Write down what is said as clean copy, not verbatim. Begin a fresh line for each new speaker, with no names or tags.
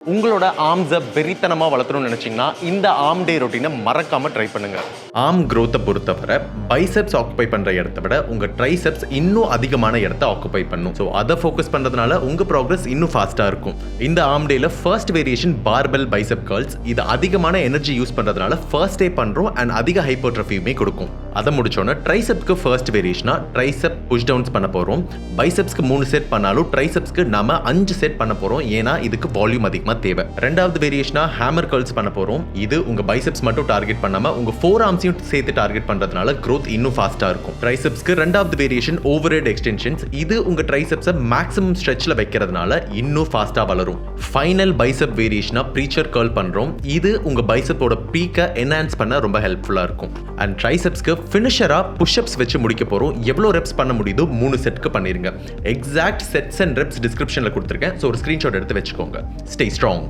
உங்களோட ஆர்ம்ஸை வெறித்தனமாக வளர்த்தணும்னு நினச்சிங்கன்னா இந்த ஆர்ம் டே ரொட்டீனை மறக்காமல் ட்ரை பண்ணுங்கள். ஆர்ம் க்ரோத்தை பொறுத்தவரை பைசெப்ஸ் ஆக்குபை பண்ணுற இடத்த விட உங்கள் ட்ரைசெப்ஸ் இன்னும் அதிகமான இடத்த ஆக்குபை பண்ணும். ஸோ அதை ஃபோக்கஸ் பண்ணுறதுனால உங்கள் ப்ராக்ரஸ் இன்னும் ஃபாஸ்ட்டாக இருக்கும். இந்த ஆர்ம் டேல ஃபர்ஸ்ட் வேரியேஷன் பார்பெல் பைசெப் கர்ல்ஸ். இது அதிகமான எனர்ஜி யூஸ் பண்ணுறதுனால ஃபர்ஸ்ட் டே பண்ணுறோம் அண்ட் அதிக ஹைப்போட்ரஃபியுமே கொடுக்கும். அதை முடிச்சோன்னா ட்ரைசெப்ஸ்க்கு ஃபர்ஸ்ட் வேரியேஷனா ட்ரைசெப் புஷ் டவுன்ஸ் பண்ண போகிறோம். பைசெப்ஸ்க்கு 3 செட் பண்ணாலும் ட்ரைசெப்ஸ்க்கு நாம 5 செட் பண்ண போகிறோம். ஏன்னா இதுக்கு வால்யூம் அதிகமாக தேவை. ரெண்டாவது வேரியேஷனா ஹேமர் கர்ல்ஸ் பண்ண போறோம். இது உங்க பைசெப்ஸ் மட்டும் டார்கெட் பண்ணாம உங்க ஃபோர் ஆர்ம்ஸையும் சேர்த்து டார்கெட் பண்றதுனால growth இன்னும் ஃபாஸ்டா இருக்கும். ட்ரைசெப்ஸ்க்கு ரெண்டாவது வேரியேஷன் ஓவர்ஹெட் எக்ஸ்டென்ஷன்ஸ். இது உங்க ட்ரைசெப்ஸை மேக்ஸிமம் ஸ்ட்ரெச்ல வைக்கிறதுனால இன்னும் ஃபாஸ்டா வளரும். ஃபைனல் பைசெப் வேரியேஷனா ப்ரீச்சர் கர்ல் பண்றோம். இது உங்க பைசெப்போட பீக்கை என்ஹான்ஸ் பண்ண ரொம்ப ஹெல்ப்ஃபுல்லா இருக்கும். அண்ட் ட்ரைசெப்ஸ்க்கு ஃபினிஷரா புஷ்அப்ஸ் வச்சு முடிக்க போறோம். எவ்வளவு ரெப்ஸ் பண்ண முடியுதோ 3 செட்க்கு பண்ணிருங்க. எக்ஸாக்ட் செட்ஸ் அண்ட் ரெப்ஸ் டிஸ்கிரிப்ஷன்ல கொடுத்துருக்கேன். ஸோ ஒரு ஸ்கிரீன்ஷாட் எடுத்து வச்சுக்கோங்க. Stay strong.